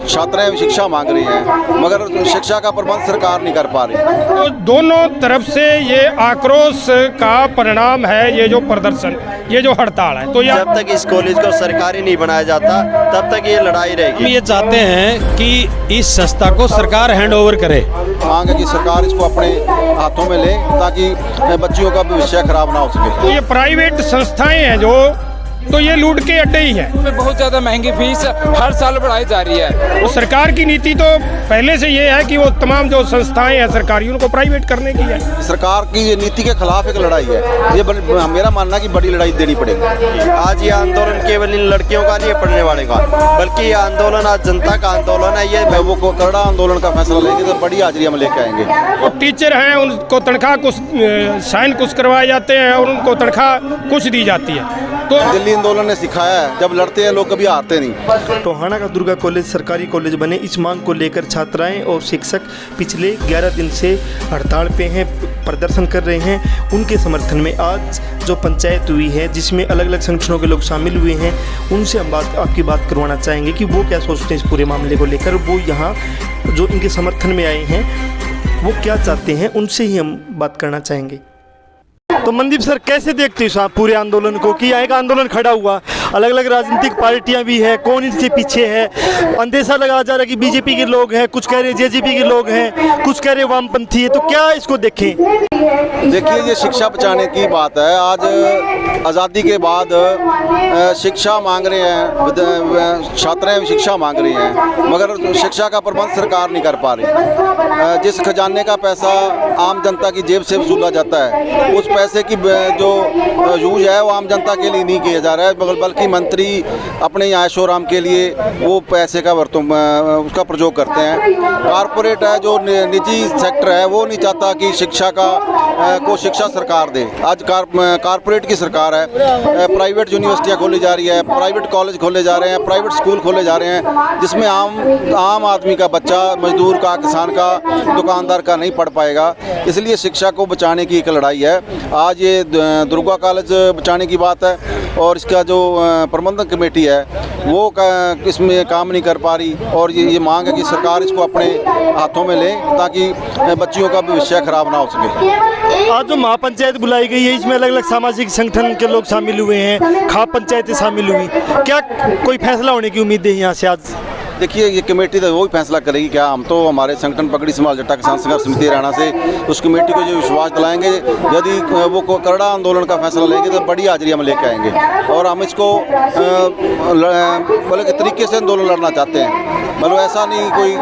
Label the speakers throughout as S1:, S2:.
S1: छात्राएं शिक्षा मांग रही हैं, मगर शिक्षा का प्रबंध सरकार नहीं कर पा रही।
S2: तो दोनों तरफ से ये आक्रोश का परिणाम है ये जो प्रदर्शन, ये जो हड़ताल है। तो
S3: जब तक इस कॉलेज को सरकारी नहीं बनाया जाता तब तक ये लड़ाई रहेगी।
S4: हम ये चाहते हैं कि इस संस्था को सरकार हैंड ओवर करे।
S1: मांग है कि सरकार इसको अपने हाथों में ले ताकि बच्चियों का भविष्य खराब ना हो सके।
S2: तो ये प्राइवेट संस्थाएं हैं जो, तो ये लूट के अड्डे ही है।
S5: बहुत ज़्यादा महंगी फीस हर साल बढ़ाई जा रही है।
S2: तो सरकार की नीति तो पहले से ये है कि वो तमाम जो संस्थाएं हैं सरकारी उनको प्राइवेट करने की है।
S1: सरकार की ये नीति के खिलाफ एक लड़ाई है। ये मेरा मानना है कि बड़ी लड़ाई देनी पड़ेगी।
S3: आज ये आंदोलन केवल इन लड़कियों का नहीं है, पढ़ने वाले का, बल्कि ये आंदोलन आज जनता का आंदोलन है। ये
S1: वो को करड़ा आंदोलन का फैसला लेंगे तो बड़ी हाजिरी हम लेके आएंगे।
S2: वो टीचर हैं, उनको तनख्वाह कुछ साइन कुछ करवाए जाते हैं और उनको तनख्वाह कुछ दी जाती है। तो
S1: दिल्ली आंदोलन ने सिखाया है, जब लड़ते हैं लोग कभी हारते नहीं।
S6: टोहाना का दुर्गा कॉलेज सरकारी कॉलेज बने, इस मांग को लेकर छात्राएं और शिक्षक पिछले 11 दिन से हड़ताल पे हैं, प्रदर्शन कर रहे हैं। उनके समर्थन में आज जो पंचायत हुई है जिसमें अलग अलग संगठनों के लोग शामिल हुए हैं, उनसे हम आपकी बात करवाना चाहेंगे कि वो क्या सोचते हैं इस पूरे मामले को लेकर। वो यहाँ जो इनके समर्थन में आए हैं वो क्या चाहते हैं, उनसे ही हम बात करना चाहेंगे। तो मनदीप सर, कैसे देखते हो आप पूरे आंदोलन को कि यहाँ एक आंदोलन खड़ा हुआ, अलग अलग राजनीतिक पार्टियां भी हैं, कौन इसके पीछे है? अंदेशा लगाया जा रहा है कि बीजेपी के लोग हैं, कुछ कह रहे जेजेपी के लोग हैं, कुछ कह रहे वामपंथी है। तो क्या इसको देखें?
S1: देखिए, ये शिक्षा बचाने की बात है। आज आज़ादी के बाद शिक्षा मांग रहे हैं, छात्राएं शिक्षा मांग रही हैं, मगर शिक्षा का प्रबंध सरकार नहीं कर पा रही। जिस खजाने का पैसा आम जनता की जेब से वसूला जाता है, उस पैसे की जो यूज है वो आम जनता के लिए नहीं किया जा रहा है, बल्कि मंत्री अपने ऐशो आराम के लिए वो पैसे का उसका प्रयोग करते हैं। कारपोरेट है, जो निजी सेक्टर है, वो नहीं चाहता कि शिक्षा को शिक्षा सरकार दे। आज कारपोरेट की सरकार है, प्राइवेट यूनिवर्सिटियाँ खोली जा रही है, प्राइवेट कॉलेज खोले जा रहे हैं, प्राइवेट स्कूल खोले जा रहे हैं, जिसमें आम आदमी का बच्चा, मजदूर का, किसान का, दुकानदार का नहीं पढ़ पाएगा। इसलिए शिक्षा को बचाने की एक लड़ाई है। आज ये दुर्गा कॉलेज बचाने की बात है और इसका जो प्रबंधन कमेटी है वो इसमें काम नहीं कर पा रही, और ये मांग है कि सरकार इसको अपने हाथों में ले ताकि बच्चियों का भविष्य खराब ना हो सके।
S6: आज जो महापंचायत बुलाई गई है, इसमें अलग अलग सामाजिक संगठन के लोग शामिल हुए हैं, खाप पंचायतें शामिल हुई, क्या कोई फैसला होने की उम्मीद है यहाँ से आज?
S1: देखिए, ये कमेटी तो वही फैसला करेगी। क्या हम तो हमारे संगठन पगड़ी समाज जट्टा किसान संघर्ष समिति हरियाणा से उस कमेटी को जो विश्वास दिलाएंगे, यदि वो करड़ा आंदोलन का फैसला लेंगे तो बड़ी हाजिरी हम लेके आएंगे, और हम इसको बल्कि तरीके से आंदोलन लड़ना चाहते हैं। मतलब ऐसा नहीं कोई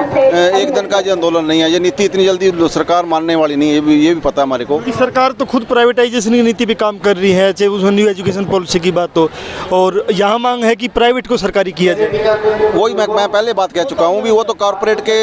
S1: एक दिन का ये आंदोलन नहीं है, ये नीति इतनी जल्दी सरकार मानने वाली नहीं है, ये भी पता है हमारे को।
S6: सरकार तो खुद प्राइवेटाइजेशन की नीति पे काम कर रही है, चाहे उस न्यू एजुकेशन पॉलिसी की बात हो, और यहाँ मांग है कि प्राइवेट को सरकारी किया जाए।
S1: वही मैं पहले बात कह चुका हूँ भी, वो तो कॉर्पोरेट के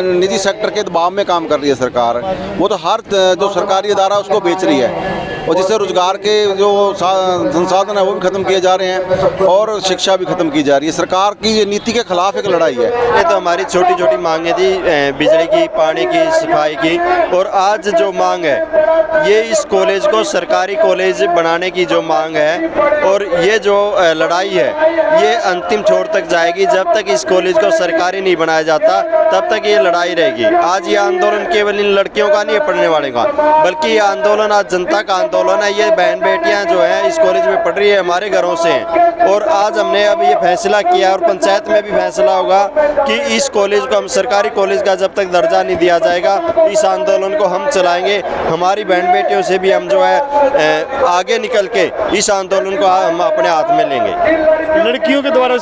S1: निजी सेक्टर के दबाव में काम कर रही है सरकार। वो तो हर जो सरकारी इदारा उसको बेच रही है, और जिससे रोजगार के जो संसाधन है वो भी खत्म किए जा रहे हैं और शिक्षा भी खत्म की जा रही है। सरकार की ये नीति के खिलाफ एक लड़ाई है।
S3: ये तो हमारी छोटी छोटी मांगे थी, बिजली की, पानी की, सफाई की, और आज जो मांग है ये इस कॉलेज को सरकारी कॉलेज बनाने की जो मांग है, और ये जो लड़ाई है ये अंतिम छोर तक जाएगी। जब तक इस कॉलेज को सरकारी नहीं बनाया जाता तब तक ये लड़ाई रहेगी। आज ये आंदोलन केवल इन लड़कियों का नहीं है, पढ़ने वाले का, बल्कि ये आंदोलन आज जनता का आंदोलन है। ये बहन बेटियां जो हैं इस कॉलेज में पढ़ रही है, हमारे घरों से हैं, और आज हमने अब ये फैसला किया और पंचायत में भी फैसला होगा कि इस कॉलेज को हम सरकारी कॉलेज का जब तक दर्जा नहीं दिया जाएगा, इस आंदोलन को हम चलाएंगे। हमारी बहन बेटियों से भी हम जो है आगे निकल के इस आंदोलन को हम अपने हाथ में लेंगे।
S6: लड़कियों के द्वारा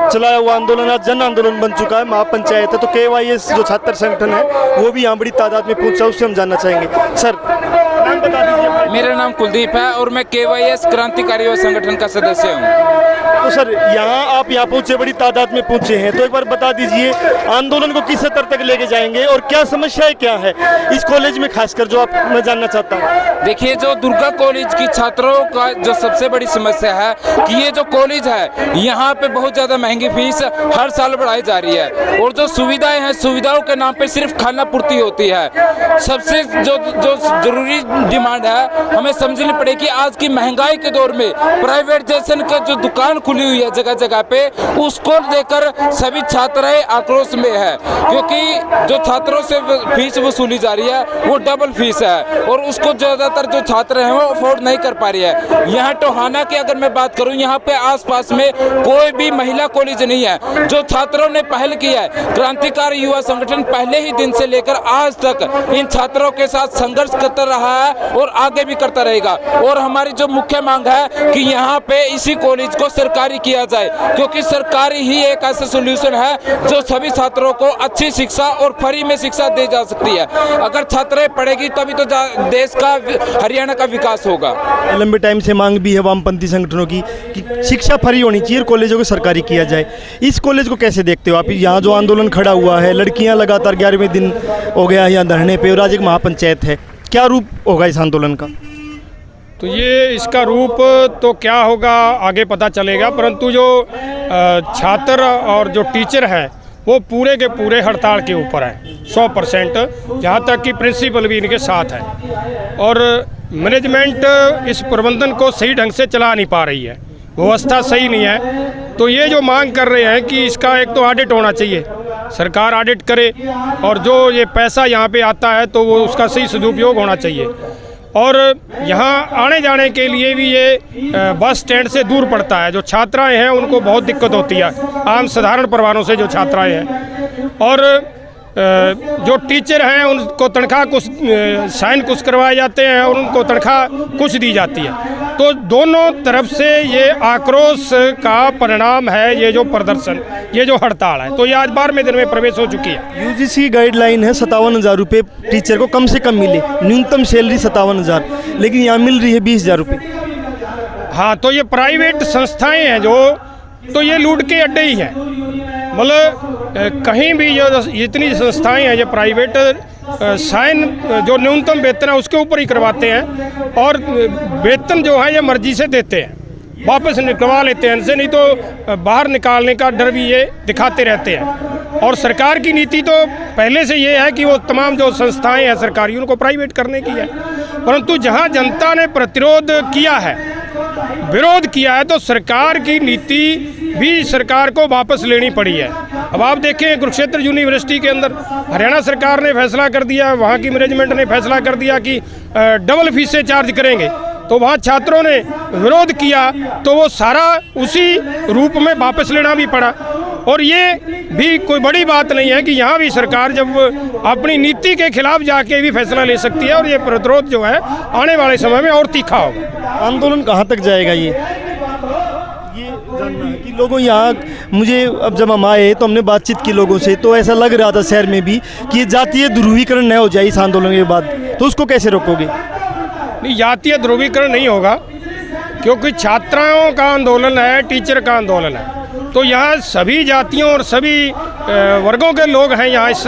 S6: चलाया हुआ आंदोलन आज जन आंदोलन बन चुका है। महापंचायत है, तो KYS जो छात्र संगठन है वो भी यहाँ बड़ी तादाद में पहुंचा, उससे हम जानना चाहेंगे। सर, नाम बता दीजिए।
S5: मेरा नाम कुलदीप है और मैं KYS क्रांतिकारी युवा संगठन का सदस्य हूँ।
S6: तो सर, आप यहाँ पहुँचे, बड़ी तादाद में पहुँचे हैं, तो एक बार बता दीजिए आंदोलन को किस स्तर तक लेके जाएंगे और क्या समस्याएं क्या है इस कॉलेज में, खासकर जो मैं जानना चाहता हूँ।
S5: देखिए, जो दुर्गा कॉलेज की छात्रों का जो सबसे बड़ी समस्या है कि ये जो कॉलेज है यहाँ पे बहुत ज़्यादा महंगी फीस हर साल बढ़ाई जा रही है, और जो सुविधाएं हैं, सुविधाओं के नाम पे सिर्फ खाना पूर्ति होती है। सबसे जो जरूरी डिमांड है, हमें समझनी पड़ेगी। आज की महंगाई के दौर में प्राइवेटाइजेशन का जो दुकान खुली हुई है जगह जगह पे, उसको लेकर सभी छात्राएं आक्रोश में है, क्योंकि जो छात्रों से फीस वसूली जा रही है वो डबल फीस है और उसको ज़्यादातर जो छात्र हैं वो अफोर्ड नहीं कर पा रही है। यहाँ टोहाना की अगर मैं बात करूँ, यहाँ पे आसपास में कोई भी महिला कॉलेज नहीं है। जो छात्रों ने पहल की है, क्रांतिकारी युवा संगठन पहले ही दिन से लेकर आज तक इन छात्रों के साथ संघर्ष करता रहा है और आगे भी करता रहेगा। और हमारी जो मुख्य मांग है कि यहाँ पे इसी कॉलेज को सरकारी किया जाए, क्योंकि सरकारी ही एक ऐसा सोल्यूशन है जो सभी छात्रों को अच्छी शिक्षा और फ्री में शिक्षा दी जा सकती है। अगर छात्राएं पढ़ेगी तभी तो देश का, हरियाणा का विकास होगा।
S6: लंबे टाइम से मांग भी है वामपंथी संगठनों की कि शिक्षा फ्री होनी चाहिए और कॉलेजों को सरकारी किया जाए। इस कॉलेज को कैसे देखते हो आप? यहाँ जो आंदोलन खड़ा हुआ है, लड़कियाँ लगातार 11वें दिन हो गया है यहाँ धरने पे और आज एक महापंचायत है, क्या रूप होगा इस आंदोलन का?
S2: तो ये इसका रूप तो क्या होगा आगे पता चलेगा, परंतु जो छात्र और जो टीचर हैं वो पूरे के पूरे हड़ताल के ऊपर है 100%, जहाँ तक कि प्रिंसिपल भी इनके साथ है और मैनेजमेंट इस प्रबंधन को सही ढंग से चला नहीं पा रही है, व्यवस्था सही नहीं है। तो ये जो मांग कर रहे हैं कि इसका एक तो ऑडिट होना चाहिए, सरकार ऑडिट करे और जो ये पैसा यहाँ पे आता है तो वो उसका सही सदुपयोग होना चाहिए। और यहाँ आने जाने के लिए भी ये बस स्टैंड से दूर पड़ता है। जो छात्राएं हैं उनको बहुत दिक्कत होती है, आम साधारण परिवारों से जो छात्राएं हैं। और जो टीचर हैं उनको तनख्वाह कुछ साइन कुछ करवाए जाते हैं और उनको तनख्वाह कुछ दी जाती है। तो दोनों तरफ से ये आक्रोश का परिणाम है ये जो प्रदर्शन, ये जो हड़ताल है। तो ये आज 12वें दिन में प्रवेश हो चुकी है।
S6: यूजीसी गाइडलाइन है 57,000 रुपये टीचर को कम से कम मिले, न्यूनतम सैलरी 57,000, लेकिन यहाँ मिल रही है 20,000 रुपये।
S2: हाँ, तो ये प्राइवेट संस्थाएं हैं जो, तो ये लूट के अड्डे ही हैं। मतलब कहीं भी जो इतनी संस्थाएं हैं ये प्राइवेट साइन जो न्यूनतम वेतन है उसके ऊपर ही करवाते हैं और वेतन जो है ये मर्जी से देते हैं, वापस निकलवा लेते हैं इनसे, नहीं तो बाहर निकालने का डर भी ये दिखाते रहते हैं। और सरकार की नीति तो पहले से ये है कि वो तमाम जो संस्थाएं हैं सरकारी उनको प्राइवेट करने की है, परंतु जहां जनता ने प्रतिरोध किया है, विरोध किया है, तो सरकार की नीति भी सरकार को वापस लेनी पड़ी है। अब आप देखें कुरुक्षेत्र यूनिवर्सिटी के अंदर हरियाणा सरकार ने फैसला कर दिया, वहाँ की मैनेजमेंट ने फैसला कर दिया कि डबल फीस से चार्ज करेंगे, तो वहाँ छात्रों ने विरोध किया तो वो सारा उसी रूप में वापस लेना भी पड़ा। और ये भी कोई बड़ी बात नहीं है कि यहाँ भी सरकार जब अपनी नीति के खिलाफ जाके भी फैसला ले सकती है और ये प्रतिरोध जो है आने वाले समय में और तीखा होगा।
S6: आंदोलन कहाँ तक जाएगा ये जानना है कि लोगों यहाँ, मुझे अब जब हम आए तो हमने बातचीत की लोगों से, तो ऐसा लग रहा था शहर में भी कि ये जातीय ध्रुवीकरण न हो जाए इस आंदोलन के बाद, तो उसको कैसे रोकोगे?
S2: नहीं, जातीय ध्रुवीकरण नहीं होगा, क्योंकि छात्राओं का आंदोलन है, टीचर का आंदोलन है। तो यहाँ सभी जातियों और सभी वर्गों के लोग हैं यहाँ, इस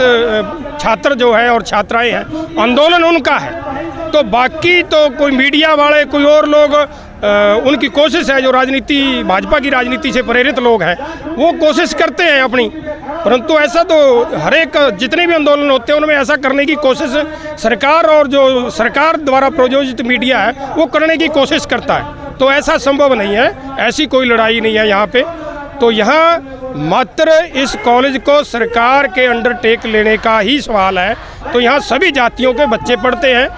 S2: छात्र जो है और छात्राएं हैं, आंदोलन उनका है। तो बाकी तो कोई मीडिया वाले कोई और लोग उनकी कोशिश है, जो राजनीति भाजपा की राजनीति से प्रेरित लोग हैं वो कोशिश करते हैं अपनी, परंतु ऐसा तो हर एक जितने भी आंदोलन होते हैं उनमें ऐसा करने की कोशिश सरकार और जो सरकार द्वारा प्रायोजित मीडिया है वो करने की कोशिश करता है। तो ऐसा संभव नहीं है, ऐसी कोई लड़ाई नहीं है यहाँ पे। तो यहाँ मात्र इस कॉलेज को सरकार के अंडर टेक लेने का ही सवाल है। तो यहाँ सभी जातियों के बच्चे पढ़ते हैं,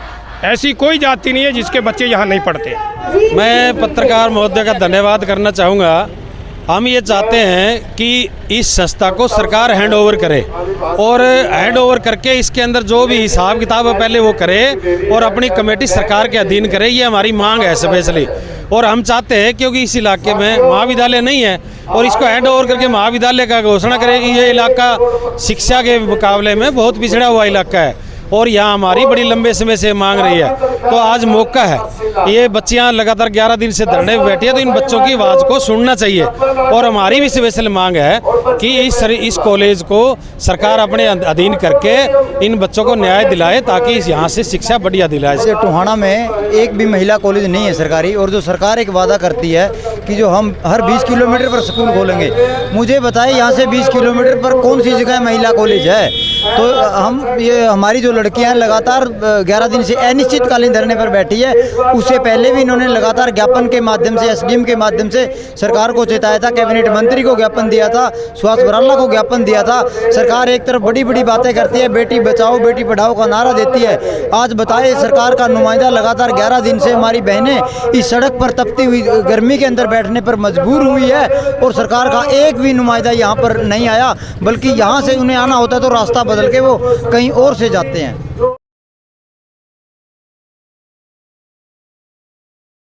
S2: ऐसी कोई जाति नहीं है जिसके बच्चे यहाँ नहीं पढ़ते।
S4: मैं पत्रकार महोदय का धन्यवाद करना चाहूँगा। हम ये चाहते हैं कि इस संस्था को सरकार हैंड ओवर करे और हैंड ओवर करके इसके अंदर जो भी हिसाब किताब है पहले वो करे और अपनी कमेटी सरकार के अधीन करे। ये हमारी मांग है स्पेशली। और हम चाहते हैं क्योंकि इस इलाके में महाविद्यालय नहीं है और इसको हैंड ओवर करके महाविद्यालय का घोषणा करे कि ये इलाका शिक्षा के मुकाबले में बहुत पिछड़ा हुआ इलाका है और यहाँ हमारी बड़ी लंबे समय से मांग रही है। तो आज मौका है, ये बच्चियाँ लगातार 11 दिन से धरने पे बैठी है, तो इन बच्चों की आवाज़ को सुनना चाहिए। और हमारी भी स्पेशल मांग है कि इस कॉलेज को सरकार अपने अधीन करके इन बच्चों को न्याय दिलाए ताकि यहाँ से शिक्षा बढ़िया दिलाए।
S7: टोहाना में एक भी महिला कॉलेज नहीं है सरकारी, और जो सरकार एक वादा करती है कि जो हम हर 20 किलोमीटर पर स्कूल खोलेंगे, मुझे बताएं यहाँ से 20 किलोमीटर पर कौन सी जगह महिला कॉलेज है? तो हम ये हमारी जो लड़कियां हैं लगातार 11 दिन से अनिश्चितकालीन धरने पर बैठी है। उससे पहले भी इन्होंने लगातार ज्ञापन के माध्यम से, एसडीएम के माध्यम से सरकार को चेताया था, कैबिनेट मंत्री को ज्ञापन दिया था, सुभाष बराला को ज्ञापन दिया था। सरकार एक तरफ बड़ी बड़ी बातें करती है, बेटी बचाओ बेटी पढ़ाओ का नारा देती है। आज बताए सरकार का नुमाइंदा लगातार 11 दिन से हमारी बहनें इस सड़क पर तपती हुई गर्मी के अंदर बैठने पर मजबूर हुई है और सरकार का एक भी नुमाइंदा यहाँ पर नहीं आया, बल्कि यहाँ से उन्हें आना होता है तो रास्ता बदल के वो कहीं और से जाते हैं।